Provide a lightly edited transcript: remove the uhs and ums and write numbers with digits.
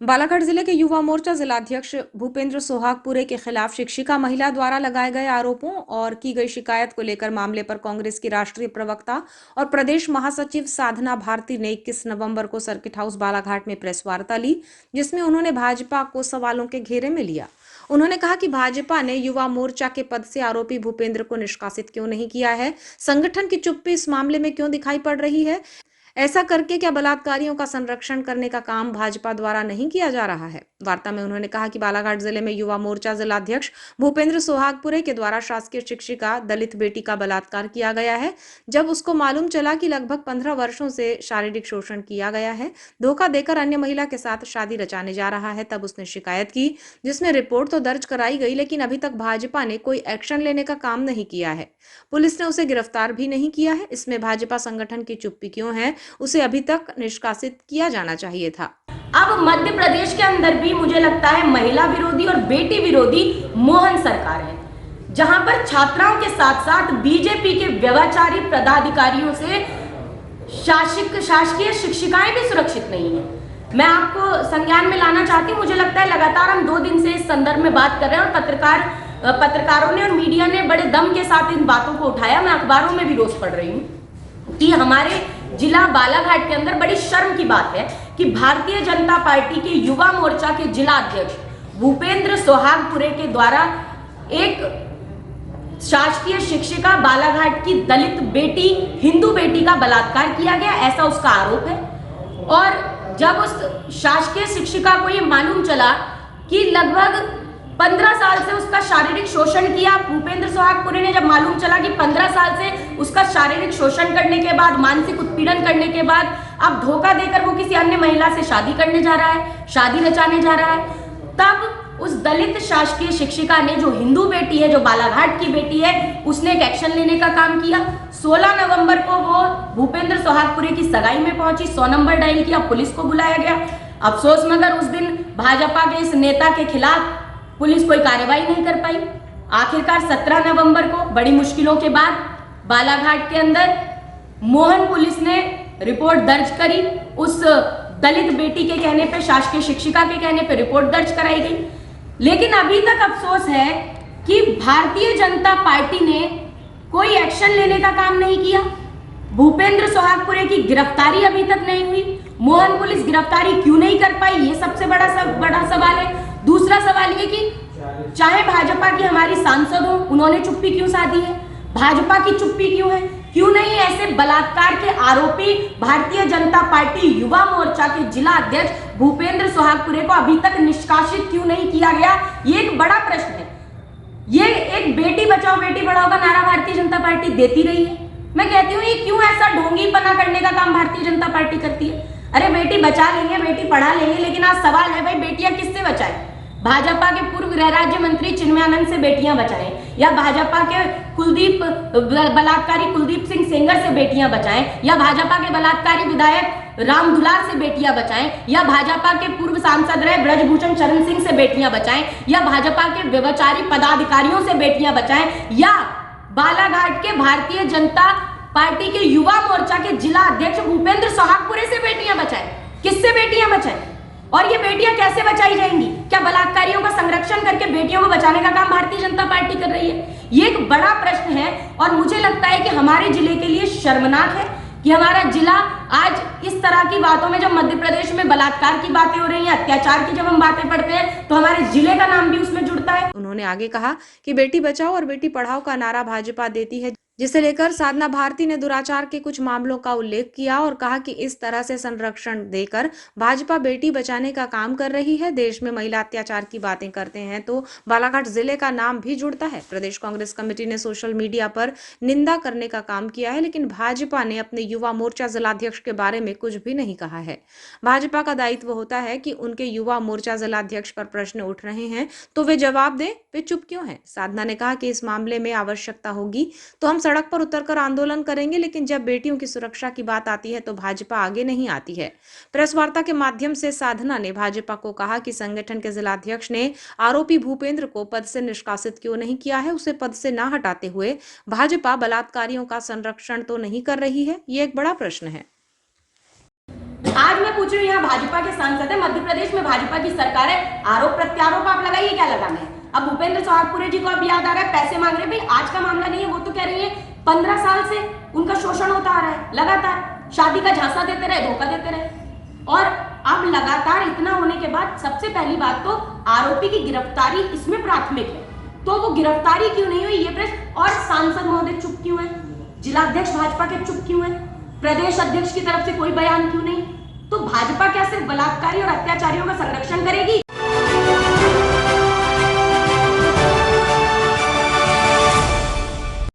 बालाघाट जिले के युवा मोर्चा जिलाध्यक्ष भूपेंद्र सोहागपुरे के खिलाफ शिक्षिका महिला द्वारा लगाए गए आरोपों और की गई शिकायत को लेकर मामले पर कांग्रेस की राष्ट्रीय प्रवक्ता और प्रदेश महासचिव साधना भारती ने 21 नवंबर को सर्किट हाउस बालाघाट में प्रेस वार्ता ली, जिसमें उन्होंने भाजपा को सवालों के घेरे में लिया। उन्होंने कहा कि भाजपा ने युवा मोर्चा के पद से आरोपी भूपेंद्र को निष्कासित क्यों नहीं किया है, संगठन की चुप्पी इस मामले में क्यों दिखाई पड़ रही है, ऐसा करके क्या बलात्कारियों का संरक्षण करने का काम भाजपा द्वारा नहीं किया जा रहा है। वार्ता में उन्होंने कहा कि बालाघाट जिले में युवा मोर्चा जिलाध्यक्ष भूपेंद्र सोहागपुरे के द्वारा शासकीय शिक्षिका दलित बेटी का बलात्कार किया गया है। जब उसको मालूम चला कि लगभग 15 वर्षों से शारीरिक शोषण किया गया है, धोखा देकर अन्य महिला के साथ शादी रचाने जा रहा है, तब उसने शिकायत की, जिसमें रिपोर्ट तो दर्ज कराई गई, लेकिन अभी तक भाजपा ने कोई एक्शन लेने का काम नहीं किया है। पुलिस ने उसे गिरफ्तार भी नहीं किया है। इसमें भाजपा संगठन की चुप्पी क्यों है, उसे अभी तक निष्कासित किया जाना चाहिए था। अब मध्य प्रदेश के अंदर भी मुझे लगता है महिला विरोधी और बेटी विरोधी मोहन सरकार है, जहां पर छात्राओं के साथ साथ बीजेपी के व्यभिचारी पदाधिकारियों से शासकीय शिक्षिकाएं भी सुरक्षित नहीं है। मैं आपको संज्ञान में लाना चाहती हूँ। मुझे लगता है लगातार हम 2 दिन से इस संदर्भ में बात कर रहे हैं और पत्रकारों ने और मीडिया ने बड़े दम के साथ इन बातों को उठाया। मैं अखबारों में भी रोज पढ़ रही हूँ कि हमारे जिला बालाघाट के अंदर बड़ी शर्म की बात है कि भारतीय जनता पार्टी के युवा मोर्चा के जिला अध्यक्ष भूपेंद्र सोहागपुरे के द्वारा एक शासकीय शिक्षिका बालाघाट की दलित बेटी, हिंदू बेटी का बलात्कार किया गया, ऐसा उसका आरोप है। और जब उस शासकीय शिक्षिका को ये मालूम चला कि लगभग 15 साल से उसका शारीरिक शोषण किया, भूपेंद्र सोहागपुरे ने जब मालूम चला कि 15 साल से उसका शारीरिक शोषण करने के बाद, मानसिक उत्पीड़न करने के बाद अब धोखा देकर वो किसी अन्य महिला से शादी करने जा रहा है, शादी रचाने जा रहा है, तब उस दलित शासकीय शिक्षिका ने, जो हिंदू बेटी है, जो बालाघाट की बेटी है, उसने एक एक्शन लेने का काम किया। 16 नवंबर को वो भूपेंद्र सोहागपुरे की सगाई में पहुंची, 100 नंबर डायल किया, पुलिस को बुलाया गया। अफसोस मगर उस दिन भाजपा के इस नेता के खिलाफ पुलिस कोई कार्रवाई नहीं कर पाई। आखिरकार 17 नवंबर को बड़ी मुश्किलों के बाद बालाघाट के अंदर मोहन पुलिस ने रिपोर्ट दर्ज करी। उस दलित बेटी के कहने पे, शासकीय शिक्षिका के कहने पे रिपोर्ट दर्ज कराई गई। लेकिन अभी तक अफसोस है कि भारतीय जनता पार्टी ने कोई एक्शन लेने का काम नहीं किया। भूपेंद्र सोहागपुरे की गिरफ्तारी अभी तक नहीं हुई। मोहन पुलिस गिरफ्तारी क्यों नहीं कर पाई, ये सबसे बड़ा सवाल है। दूसरा सवाल ये कि चाहे भाजपा की हमारी सांसद हो, उन्होंने चुप्पी क्यों साधी है, भाजपा की चुप्पी क्यों है, क्यों नहीं ऐसे बलात्कार के आरोपी भारतीय जनता पार्टी युवा मोर्चा के जिला अध्यक्ष भूपेंद्र सोहागपुरे को अभी तक निष्कासित क्यों नहीं किया गया, ये एक बड़ा प्रश्न है। ये एक बेटी बचाओ बेटी पढ़ाओ का नारा भारतीय जनता पार्टी देती रही है। मैं कहती हूँ, ये क्यों ऐसा ढोंगीपना करने का काम भारतीय जनता पार्टी करती है। अरे बेटी बचा लेंगे, बेटी पढ़ा लेंगे, लेकिन आज सवाल है भाई बेटियां किससे बचाएं। भाजपा के पूर्व गृह राज्य मंत्री चिन्मयानंद से बेटियां बचाएं, या भाजपा के बलात्कारी कुलदीप सिंह सेंगर से बेटियां बचाएं, या भाजपा के बलात्कारी विधायक राम दुलार से बेटियां बचाएं, या भाजपा के पूर्व सांसद रहे ब्रजभूषण शरण सिंह से बेटियां बचाएं, या भाजपा के व्यभिचारी पदाधिकारियों से बेटियां बचाएं, या बालाघाट के भारतीय जनता पार्टी के युवा मोर्चा के जिला अध्यक्ष भूपेंद्र सोहागपुरे से बेटियां बचाएं। किससे बेटियां बचाएं? और ये बेटियां कैसे बचाई जाएंगी? क्या बलात्कारियों का संरक्षण करके बेटियों को बचाने का काम भारतीय जनता पार्टी कर रही है? ये एक बड़ा प्रश्न है और मुझे लगता है कि हमारे जिले के लिए शर्मनाक है कि हमारा जिला आज इस तरह की बातों में, जब मध्य प्रदेश में बलात्कार की बातें हो रही हैं, अत्याचार की जब हम बातें पढ़ते हैं, तो हमारे जिले का नाम भी उसमें जुड़ता है। उन्होंने आगे कहा कि बेटी बचाओ और बेटी पढ़ाओ का नारा भाजपा देती है, जिसे लेकर साधना भारती ने दुराचार के कुछ मामलों का उल्लेख किया और कहा कि इस तरह से संरक्षण देकर भाजपा बेटी बचाने का काम कर रही है। देश में महिला अत्याचार की बातें करते हैं तो बालाघाट जिले का नाम भी जुड़ता है। प्रदेश कांग्रेस कमेटी ने सोशल मीडिया पर निंदा करने का काम किया है, लेकिन भाजपा ने अपने युवा मोर्चा जिलाध्यक्ष के बारे में कुछ भी नहीं कहा है। भाजपा का दायित्व होता है कि उनके युवा मोर्चा जिलाध्यक्ष पर प्रश्न उठ रहे हैं तो वे जवाब दें, वे चुप क्यों हैं। साधना ने कहा कि इस मामले में आवश्यकता होगी तो हम सड़क पर उतरकर आंदोलन करेंगे, लेकिन जब बेटियों की सुरक्षा की बात आती है तो भाजपा आगे नहीं आती है। प्रेस वार्ता के माध्यम से साधना ने भाजपा को कहा कि संगठन के जिलाध्यक्ष ने आरोपी भूपेंद्र को पद से निष्कासित क्यों नहीं किया है, उसे पद से न हटाते हुए भाजपा बलात्कारियों का संरक्षण तो नहीं कर रही है, ये एक बड़ा प्रश्न है। आज मैं पूछ रही हूँ, यहाँ भाजपा के सांसद है, मध्य प्रदेश में भाजपा की सरकार है, आरोप प्रत्यारोप आप लगाइए, क्या लगाना है। अब भूपेंद्र सोहागपुरे जी को अब याद आ रहा है, पैसे मांग रहे, भाई आज का मामला नहीं है, वो तो कह रही है 15 साल से उनका शोषण होता आ रहा है लगातार, शादी का झांसा देते रहे, धोखा देते रहे, और अब लगातार इतना होने के बाद सबसे पहली बात तो आरोपी की गिरफ्तारी इसमें प्राथमिक है, तो वो गिरफ्तारी क्यों नहीं हुई ये प्रश्न। और सांसद महोदय चुप क्यों है, जिलाध्यक्ष भाजपा के चुप क्यों है, प्रदेश अध्यक्ष की तरफ से कोई बयान क्यों नहीं। तो भाजपा क्या सिर्फ बलात्कारी और अत्याचारियों का संरक्षण करेगी